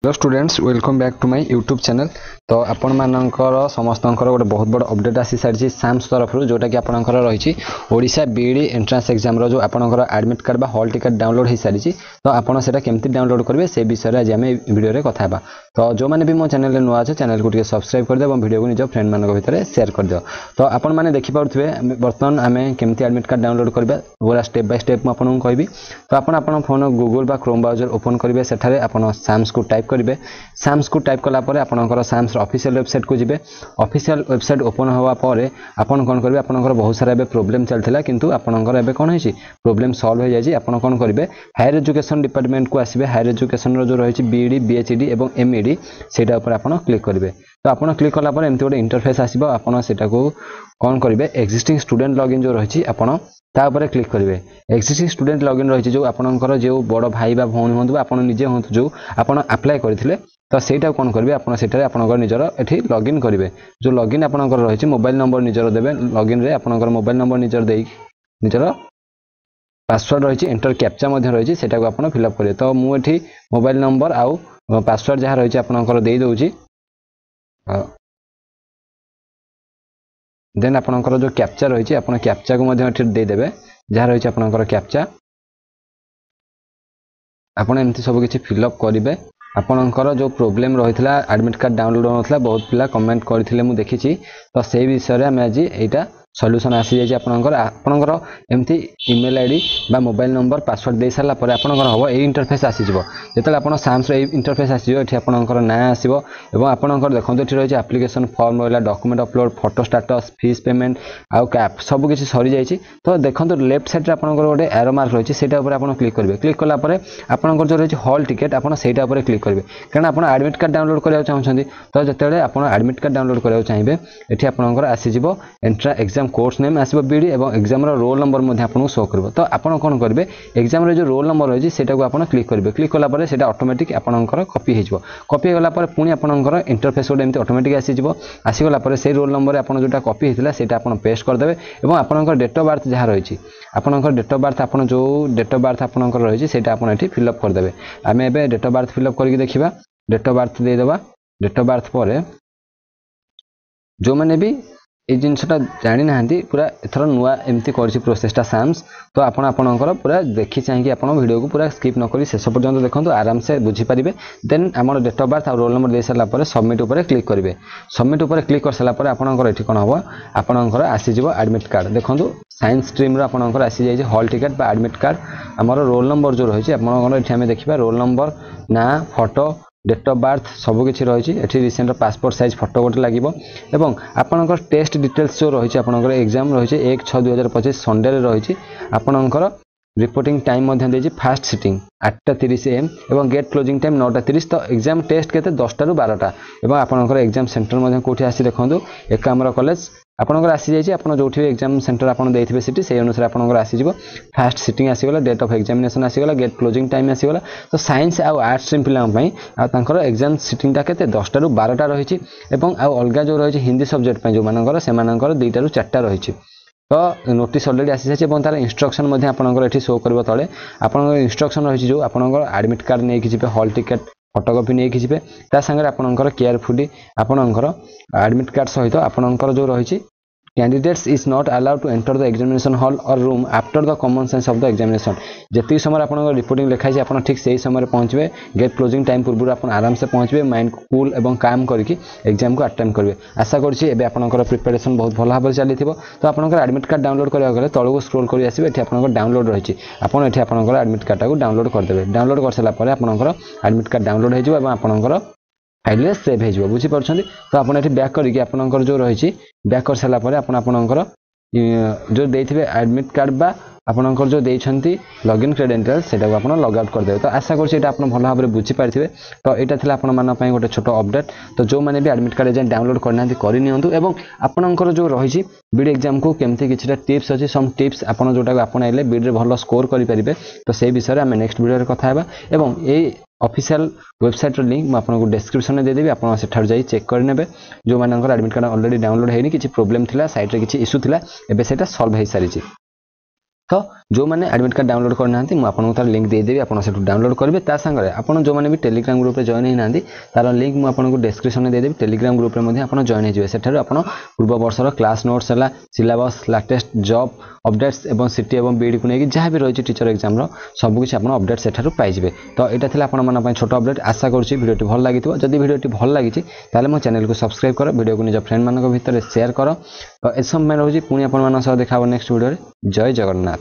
Hello students welcome back to my YouTube channel. तो आपण मानकर समस्त गोटे बहुत बड़ अपडेट आसी सारी साम्स तरफ जोटा कि आपंकर रही ओडिशा बीईडी एंट्रांस एग्जाम जो आपंकर admit card hall ticket download हो सारी। तो आपड़ से केमती डाउनलोड करेंगे से विषय आज आम वीडियो कथा। तो जो मैंने भी मो चैनल नुआ अच्छे चैनल को सब्सक्राइब कर दियो और वीडियो को निज फ्रेंड मान भितर शेयर कर दियो। तो आपण मैंने देखिपे बर्तमान आम केमती एडमिट कार्ड डाउनलोड करवा पूरा स्टेप बाय स्टेप मुझे कहबी। तो आप फोन गूगल बा क्रोम ब्राउजर ओपन करेंगे सेठारे आपण साम्स को टाइप करेंगे। साम्स को टाइप कला परे आपनकर साम्स ऑफिशियल वेबसाइट को जिबे। ऑफिशियल वेबसाइट ओपन होवा परे आपन कोन करबे आपनकर बहुत सारा एबे प्रॉब्लम चलथिला किंतु आपनकर एबे कोन होइछि प्रॉब्लम सॉल्व हो जायछि। आपन कोन करबे हायर एजुकेशन डिपार्टमेंट को आसीबे। हायर एजुकेशन रो जो रहिछि बीईडी बीएचईडी एवं एमईडी सेटा ऊपर आपन क्लिक करेंगे। तो आपन क्लिक कला परे एमति गोटे इंटरफेस आसीबो। आपन सेटा को कोन करबे एक्जिस्टिंग स्टूडेंट लॉगिन जो रहिछि आपन ता ऊपर क्लिक करेंगे। एक्जिस्टिंग स्टूडेंट लॉगिन रही जो आपनकर जो बड़ भाई बा भौणी हूँ आपन निजे हूँ जो आपन अप्लाई करथिले तो सेटा कौन करेंगे आपन सेटा आपनकर निजर एठी लॉगिन करेंगे। जो लॉगिन आपनकर रही मोबाइल नंबर निजर देबे। लॉगिन रे आपनकर मोबाइल नंबर निजर दे निजर पासवर्ड रही एंटर कैप्चा मध्य रही सेटा को आपन फिलअप करेंगे। तो मु एठी मोबाइल नंबर आउ पासवर्ड जहाँ रही आपनकर दे दउची। देन आपनकर जो कैप्चा रही आपन कैप्चा को मध्य एठी दे देबे जहाँ रही आपनकर कैप्चा आपन एमती सब किछि फिलअप करेंगे। आपनकर जो प्रॉब्लम रही एडमिट कार्ड डाउनलोड होता बहुत पिला कमेंट करथिले मु देखिछि। तो से विषय में आज एटा सॉल्यूशन आसी जाय आपनकर एमती ईमेल आईडी बा मोबाइल नंबर पासवर्ड दे सारा पर आपनकर हम ए इंटरफेस आसीजो। जेतले आपन साम्स रे इंटरफेस आसीजो एठी आपनकर ना आसीबो एवं आपनकर देखंतु एठी रही एप्लिकेशन फॉर्म रहला document upload photo status fees payment आउ कैप सब किछि सरी जायछि। तो देखंतु लेफ्ट साइड रे आपनकर गोटे एरो मार्क रही सेटा ऊपर आपन क्लिक करेंगे। क्लिक कला परे आपनकर जो रही हॉल टिकट आपन सेटा ऊपर क्लिक करेंगे कारण आपन एडमिट कार्ड डाउनलोड करया चाहछन्ती। तो जेतेले आपन एडमिट कार्ड डाउनलोड करया चाहिबे एठी आपनकर आसीजिवो एंट्रा एग्जाम कोर्स नेम आसीबो बीडी एवं एग्जाम रो रोल नंबर मध्ये आपन शो करबो। तो आपन कोन करबे एग्जाम रे जो रोल नंबर रही सेटा को आपन क्लिक करेंगे। क्लिक कला परे सेटा ऑटोमेटिक आपनकर कॉपी हेजिवो। कॉपी गला परे पुनी आपनकर इंटरफेस गोटे एमती ऑटोमेटिक आसीजिवो। आसी गला परे से रोल नंबर आपन जोटा कॉपी हेतिला सेटा आपन पेस्ट कर देबे एवं आपनकर डेट ऑफ बर्थ जहाँ रही आपनकर डेट ऑफ बर्थ आपन जो डेट ऑफ बर्थ आपनकर रही सेटा आपन एठी फिलअप कर देबे। आमे एबे डेट ऑफ बर्थ फिलअप करके देखिबा। डेट ऑफ बर्थ दे देबा। डेट ऑफ बर्थ पर जो मैंने भी ये जिनसटा जानी ना पूरा एथर नुआ एमती करछि प्रोसेसटा साम्स। तो आपन आपनकर पूरा देखि चाहिए आपन वीडियो को पूरा स्किप न करी शेष पर्यंत देखंतु आराम से बुझी पारिबे। देन हमर डेट ऑफ बर्थ और रोल नंबर दे साला पर सबमिट ऊपर क्लिक करेंगे। सबमिट ऊपर क्लिक कर साला पर आपनकर एठी कोन हबो आपनकर आसी जिवो एडमिट कार्ड। देखंतु साइंस स्ट्रीम रो आपनकर आसी जाय हॉल टिकट बा एडमिट कार्ड हमर रोल नंबर जो रही आपनकर एठी हमें देखिबा रोल नंबर ना फोटो डेट ऑफ बर्थ सब किछि रही एठी रिसेंट पासपोर्ट साइज फोटो गोटे लागिवो एवं आपनकर टेस्ट डिटेल्स जो रही आपनकर एग्जाम रही 1/6/2025 संडे रे रही आपनकर रिपोर्टिंग टाइम मध्य देछि फास्ट सिटिंग 8:30 AM एवं गेट क्लोजिंग टाइम 9:30। तो एग्जाम टेस्ट केते 10 ରୁ 12 एवं आपनकर एग्जाम सेंटर मध्य कोठी आसी देखंतु एकामर कॉलेज आपनकर आसी जाय आपण जोठी एग्जाम सेंटर आपण देथिबे सिटी से अनुसार आपनकर आसी जिवो। फास्ट सिटिंग आसी गला डेट ऑफ एग्जामिनेशन आसी गला गेट क्लोजिंग टाइम आसी गला। तो साइंस आ आर्ट्स स्ट्रीम पिला पई आ तांकर एग्जाम सिटिंग ता केते 10 ରୁ 12 रही एवं आ अलगा जो रही हिंदी सब्जेक्ट पई जो मानकर से मानकर 2 ରୁ 4 रही। तो नोटिस ऑलरेडी आसी जाय एवं तार इंस्ट्रक्शन मध्ये आपनकर एठी शो करबो तळे आपनकर इंस्ट्रक्शन रही जो आपनकर एडमिट कार्ड नै कि जिबे हॉल टिकट फोटोकॉपी नहीं कि ता संगे आपनकर केयरफुली आपनकर एडमिट कार्ड सहित आपनकर जो रही candidates is not allowed to enter the examination hall और room after the common sense of the examination. जति समय आपन रिपोर्टिंग लिखाई छै आपन ठीक सही समय पहुंचबे गेट क्लोजिंग टाइम पूर्व आपन आराम से पहुंचबे माइंड को कूल एवं काम करके एग्जाम को अटेम्प्ट करबे। आशा करछि एबे आपनकर प्रिपरेशन बहुत भल भाबे चलीथिबो। तो आपनकर एडमिट कार्ड डाउनलोड करबा गले तळको स्क्रॉल करि आसीबे एठी आपनकर डाउनलोड रहिछि आपन एठी आपनकर एडमिट कार्ड को डाउनलोड कर देबे। डाउनलोड कर सला परे आपनकर एडमिट कार्ड डाउनलोड हे जिवो एवं आपनकर फाइल सेव हो बुझी पार्छन्ती। तो आपन एठी बैक करके आपनकर जो रही बैक कर साला परे आपन आपनकर जो देथिबे एडमिट कार्ड बा आपनकर जो देछन्ती लॉगिन क्रेडेंशियल सेटा को आपन लॉग आउट कर देबे। तो आशा करछि एटा आपन भल भाबरे बुझी पारथिबे। तो एटा थिला आपन मान पई गोटे छोटो अपडेट। तो जो माने भी एडमिट कार्ड एजेंट डाउनलोड करनांती करि नियंतु एवं आपनकर जो रही बीडी एग्जाम को केमथि किछटा टिप्स अछि सम टिप्स आपन जोटा को आपन आइले बीडी रे भल स्कोर करि परिबे। तो से विषय रे हम नेक्स्ट वीडियो रे कथा हेबा एवं ए ऑफिशियल वेबसाइट लिंक मैं आपको डिस्क्रिप्शन में देदेवी आप जाई चेक करने जो मानकर एडमिट कार्ड ऑलरेडी डाउनलोड होनी किसी प्रॉब्लम थिला साइट रे किसी इशू थिला एबे सेटा सॉल्व हो सारी। तो जो मैंने एडमिट कार्ड डाउनलोड करना मु आपको तार लिंक देदेवी आप डाउनलोड करेंगे ता सांगे आप जो मैंने भी टेलीग्राम ग्रुप में जॉइन होना तार लिंक मुझे आपको डिस्क्रिप्शन में देदेवी टेलीग्राम ग्रुप में आप जॉइन हो सेठार आप पूर्व वर्षर क्लास नोट्स है सिलेबस लाटेस्ट जॉब अपडेट्स और सिटी और बीडी को लेकिन जहाँ भी रही टीचर एग्जाम सबकिछ आप अपडेट सेठार पाइबे। तो यहाँ था आप छोट अपडेट आशा करुँची भिडियोटी भल लगी जदि भिडियोटी भल लगी मो चैनल को सब्सक्राइब कर वीडियो को निज फ्रेंड मान भितर शेयर कर। तो ए समय रोचे पुणी आप देखा नेक्स्ट वीडियो। जय जगन्नाथ।